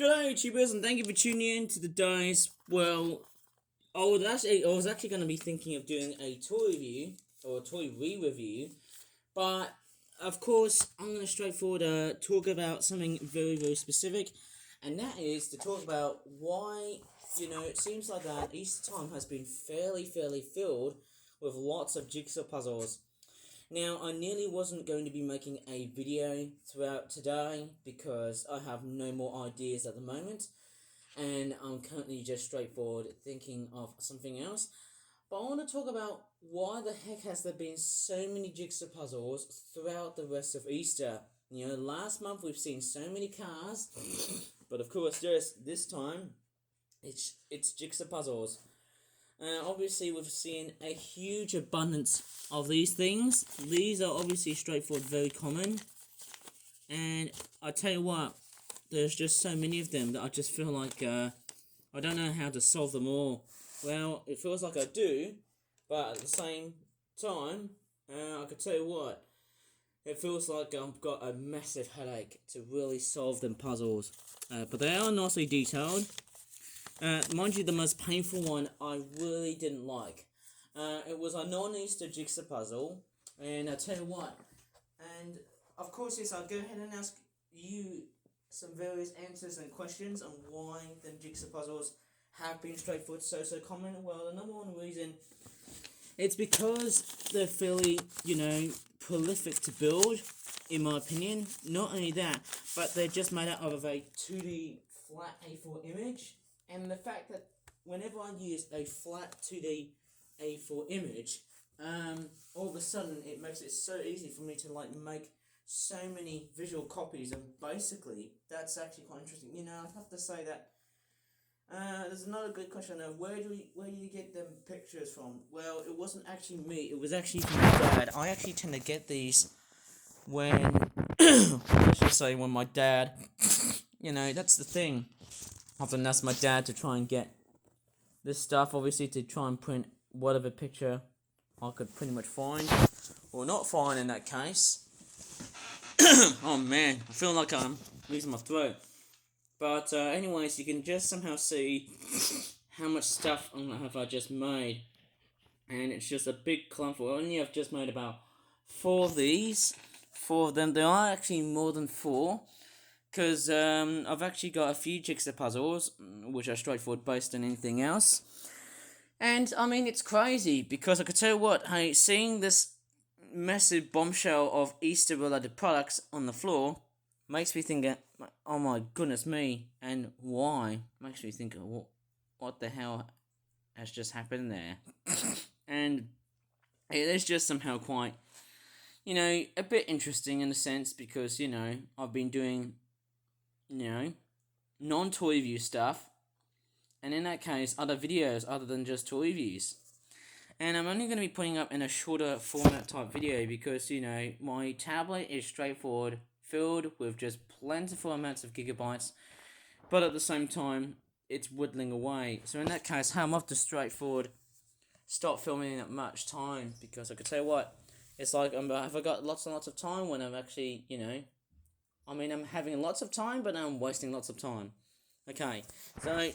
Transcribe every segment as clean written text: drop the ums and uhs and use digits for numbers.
G'day YouTubers, and thank you for tuning in to the Dice. Well, I was actually going to be thinking of doing a toy review, or a toy re-review, but of course I'm going to straightforward talk about something very, very specific, and that is to talk about why, it seems like that Easter time has been fairly filled with lots of jigsaw puzzles. Now, I nearly wasn't going to be making a video throughout today because I have no more ideas at the moment, and I'm currently just straightforward thinking of something else. But I want to talk about why the heck has there been so many jigsaw puzzles throughout the rest of Easter. Last month we've seen so many cars, but of course, just this time, it's jigsaw puzzles. Obviously, we've seen a huge abundance of these things. These are obviously straightforward, very common. And I tell you what, there's just so many of them that I just feel like I don't know how to solve them all. Well, it feels like I do, but at the same time, I can tell you what, it feels like I've got a massive headache to really solve them puzzles. But they are nicely detailed. Mind you, the most painful one I really didn't like. It was a non-Easter jigsaw puzzle, and I tell you what, and of course, yes, I'll go ahead and ask you some various answers and questions on why the jigsaw puzzles have been straightforward so common. Well, the number one reason, it's because they're fairly, prolific to build, in my opinion. Not only that, but they're just made out of a 2D flat A4 image. And the fact that whenever I use a flat 2D A4 image, all of a sudden it makes it so easy for me to make so many visual copies, and basically that's actually quite interesting. I have to say that there's another good question though. Where do you get them pictures from? Well, it wasn't actually me. It was actually from my dad. I actually tend to get these when let's just say when my dad, that's the thing. Often ask my dad to try and get this stuff, obviously, to try and print whatever picture I could pretty much find, or not find in that case. Oh man, I feel like I'm losing my throat. But anyways, you can just somehow see how much stuff have I just made, and it's just a big clump. I've just made about 4 of these. 4 of them. There are actually more than 4. Because I've actually got a few jigsaw puzzles, which are straightforward based on anything else. And, it's crazy, because I could tell you what, hey, seeing this massive bombshell of Easter-related products on the floor makes me think, oh my goodness me, and why? Makes me think, what the hell has just happened there? And it is just somehow quite, a bit interesting in a sense, because, I've been doing non-toy review stuff, and in that case, other videos other than just toy reviews. And I'm only going to be putting up in a shorter format type video because, my tablet is straightforward, filled with just plentiful amounts of gigabytes, but at the same time, it's whittling away. So in that case, I'm off to straightforward stop filming at much time, because I could tell you what, it's like, have I got lots and lots of time when I'm actually, I'm having lots of time, but I'm wasting lots of time. Okay, so,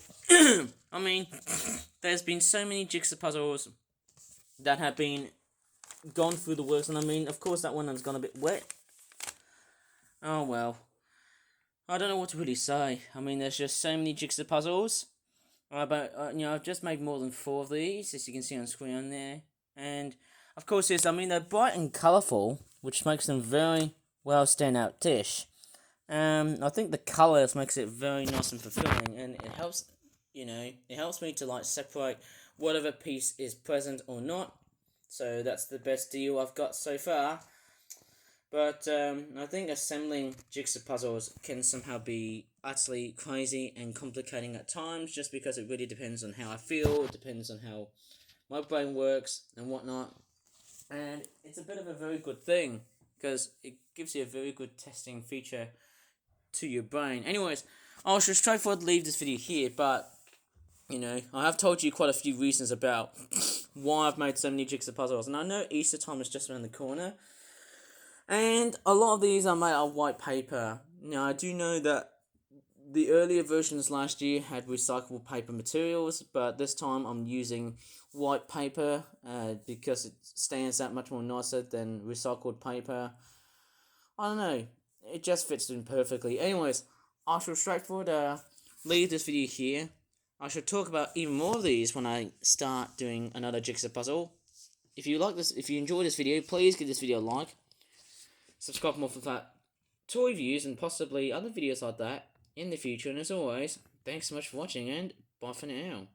there's been so many jigsaw puzzles that have been gone through the works, and of course that one has gone a bit wet. Oh well. I don't know what to really say. There's just so many jigsaw puzzles. But, I've just made more than 4 of these, as you can see on screen there. And, of course, yes, they're bright and colourful, which makes them very well stand out dish. I think the colours makes it very nice and fulfilling, and it helps, it helps me to separate whatever piece is present or not. So that's the best deal I've got so far. But I think assembling jigsaw puzzles can somehow be utterly crazy and complicating at times, just because it really depends on how I feel, it depends on how my brain works and whatnot. And it's a bit of a very good thing, because it gives you a very good testing feature to your brain. Anyways, I should straightforward leave this video here, but, I have told you quite a few reasons about why I've made so many jigsaw puzzles, and I know Easter time is just around the corner, and a lot of these are made out of white paper. Now, I do know that the earlier versions last year had recyclable paper materials, but this time I'm using white paper because it stands out much more nicer than recycled paper. I don't know, it just fits in perfectly. Anyways, I shall straightforward leave this video here. I shall talk about even more of these when I start doing another jigsaw puzzle. If you enjoyed this video, please give this video a like. Subscribe for more for that toy reviews and possibly other videos like that in the future. And as always, thanks so much for watching and bye for now.